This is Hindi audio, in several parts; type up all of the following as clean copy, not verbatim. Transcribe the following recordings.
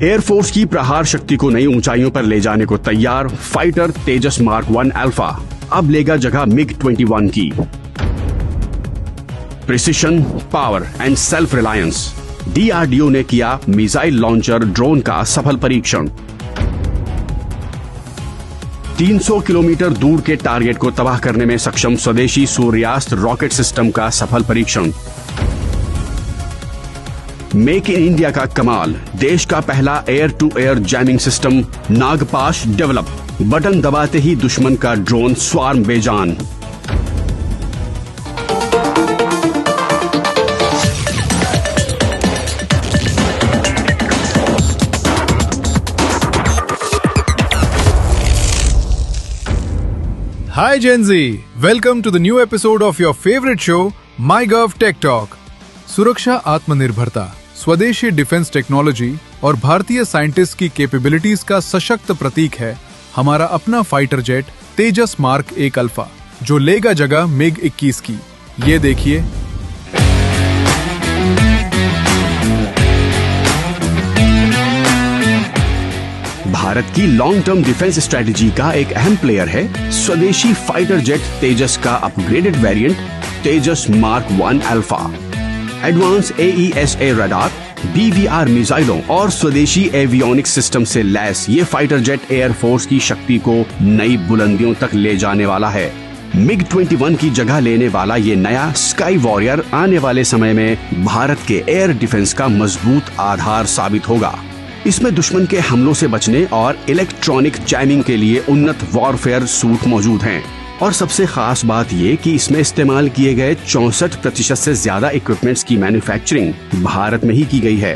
एयरफोर्स की प्रहार शक्ति को नई ऊंचाइयों पर ले जाने को तैयार फाइटर तेजस मार्क 1 अल्फा अब लेगा जगह MiG-21 की। Precision, power and self reliance, DRDO ने किया मिसाइल लॉन्चर ड्रोन का सफल परीक्षण। 300 किलोमीटर दूर के टारगेट को तबाह करने में सक्षम स्वदेशी सूर्यास्त्र रॉकेट सिस्टम का सफल परीक्षण। मेक इन इंडिया का कमाल, देश का पहला air to air jamming system Nagpash develop, button दबाते ही दुश्मन का ड्रोन स्वार्म बेजान। Hi Gen Z, welcome to the new episode of your favorite show, MyGov Tech Talk. सुरक्षा, आत्मनिर्भरता, स्वदेशी डिफेंस टेक्नोलॉजी और भारतीय साइंटिस्ट की कैपेबिलिटीज का सशक्त प्रतीक है हमारा अपना फाइटर जेट तेजस मार्क 1 अल्फा, जो लेगा जगह MiG-21 की। ये देखिए। भारत की लॉन्ग टर्म डिफेंस स्ट्रेटजी का एक अहम प्लेयर है स्वदेशी फाइटर जेट तेजस का upgraded variant Tejas mark 1 alpha. Advance AESA radar, BVR मिसाइलों और स्वदेशी एवियोनिक्स सिस्टम से लैस ये फाइटर जेट एयरफोर्स की शक्ति को नई बुलंदियों तक ले जाने वाला है। MiG-21 की जगह लेने वाला ये नया स्काई वॉरियर आने वाले समय में भारत के एयर डिफेंस का मजबूत आधार साबित होगा। इसमें दुश्मन के हमलों से बचने और इलेक्ट्रॉनिक जैमिंग के लिए उन्नत वॉरफेयर सूट मौजूद हैं। और सबसे खास बात ये कि इसमें इस्तेमाल किए गए 64% से ज्यादा इक्विपमेंट्स की मैन्युफैक्चरिंग भारत में ही की गई है।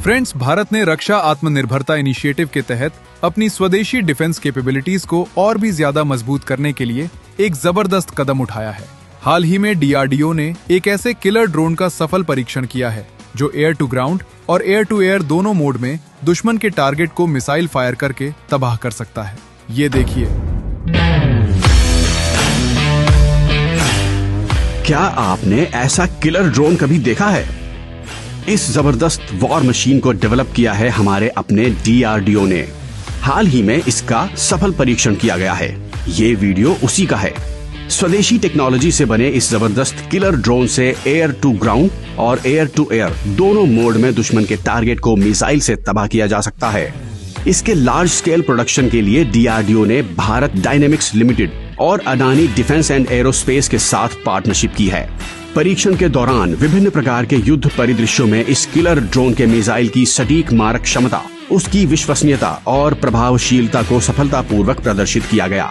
फ्रेंड्स, भारत ने रक्षा आत्मनिर्भरता इनिशिएटिव के तहत अपनी स्वदेशी डिफेंस कैपेबिलिटीज को और भी ज्यादा मजबूत करने के लिए एक जबरदस्त कदम उठाया है। हाल ही में DRDO ने एक ऐसे किलर ड्रोन का सफल परीक्षण किया है जो एयर टू ग्राउंड और एयर टू एयर दोनों मोड में दुश्मन के टारगेट को मिसाइल फायर करके तबाह कर सकता है। ये देखिए। क्या आपने ऐसा किलर ड्रोन कभी देखा है? इस जबरदस्त वॉर मशीन को डेवलप किया है हमारे अपने DRDO ने। हाल ही में इसका सफल परीक्षण किया गया है। ये वीडियो उसी का है। स्वदेशी टेक्नोलॉजी से बने इस जबरदस्त किलर ड्रोन से एयर टू ग्राउंड और एयर टू एयर दोनों मोड में दुश्मन के टारगेट को मिसाइल से तबाह किया जा सकता है। इसके लार्ज स्केल प्रोडक्शन के लिए DRDO ने भारत डायनेमिक्स लिमिटेड और अडानी डिफेंस एंड एरोस्पेस के साथ पार्टनरशिप की है। परीक्षण के दौरान विभिन्न प्रकार के युद्ध परिदृश्यों में इस किलर ड्रोन के मिसाइल की सटीक मारक क्षमता, उसकी विश्वसनीयता और प्रभावशीलता को सफलतापूर्वक प्रदर्शित किया गया।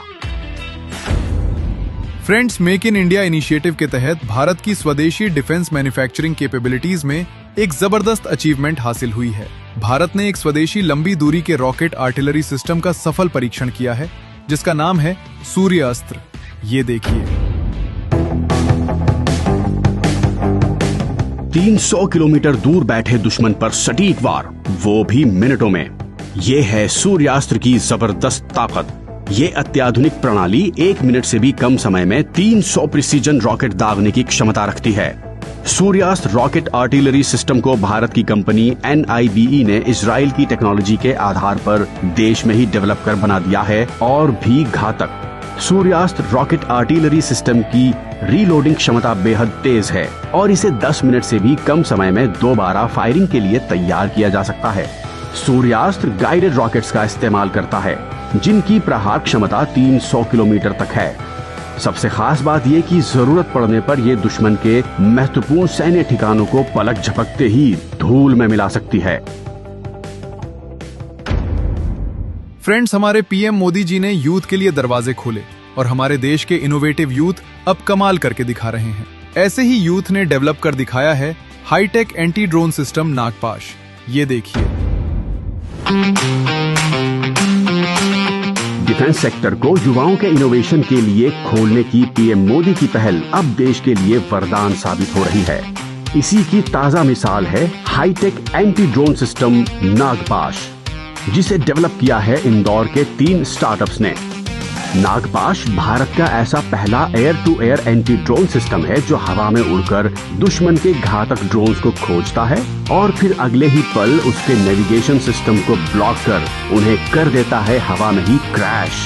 Friends, make in India initiative के तहत भारत की स्वदेशी डिफेंस मैन्युफैक्चरिंग कैपेबिलिटीज में एक जबरदस्त अचीवमेंट हासिल हुई है। भारत ने एक स्वदेशी लंबी दूरी के रॉकेट आर्टिलरी सिस्टम का सफल परीक्षण किया है जिसका नाम है सूर्यास्त्र। ये देखिए। 300 किलोमीटर दूर बैठे दुश्मन पर सटीक वार, वो भी मिनटों में। ये है सूर्यास्त्र की जबरदस्त ताकत। ये अत्याधुनिक प्रणाली 1 मिनट से भी कम समय में 300 प्रिसीजन रॉकेट दागने की क्षमता रखती है। सूर्यास्त्र रॉकेट आर्टिलरी सिस्टम को भारत की कंपनी NIBE ने इजराइल की टेक्नोलॉजी के आधार पर देश में ही डेवलप कर बना दिया है और भी घातक। सूर्यास्त्र रॉकेट आर्टिलरी सिस्टम की रीलोडिंग क्षमता बेहद तेज है और इसे 10 मिनट से भी कम समय में दोबारा फायरिंग के लिए तैयार किया जा सकता है। सूर्यास्त्र गाइडेड रॉकेट्स का इस्तेमाल करता है जिनकी प्रहार क्षमता 300 किलोमीटर तक है। सबसे खास बात यह कि जरूरत पड़ने पर यह दुश्मन के महत्वपूर्ण सैन्य ठिकानों को पलक झपकते ही धूल में मिला सकती है। फ्रेंड्स, हमारे PM मोदी जी ने यूथ के लिए दरवाजे खोले और हमारे देश के इनोवेटिव यूथ अब कमाल करके दिखा रहे हैं। ऐसे ही यूथ ने डेवलप कर दिखाया है हाईटेक एंटी ड्रोन सिस्टम नागपाश। ये देखिए। डिफेंस सेक्टर को युवाओं के इनोवेशन के लिए खोलने की PM मोदी की पहल अब देश के लिए वरदान साबित हो रही है। इसी की ताजा मिसाल है हाईटेक एंटी ड्रोन सिस्टम नागपाश, जिसे डेवलप किया है इंदौर के 3 स्टार्टअप्स ने। नागपाश भारत का ऐसा पहला air to air anti drone system है जो हवा में उड़कर दुश्मन के घातक ड्रोन्स को खोजता है और फिर अगले ही पल उसके नेविगेशन सिस्टम को ब्लॉक कर उन्हें कर देता है हवा में ही क्रैश।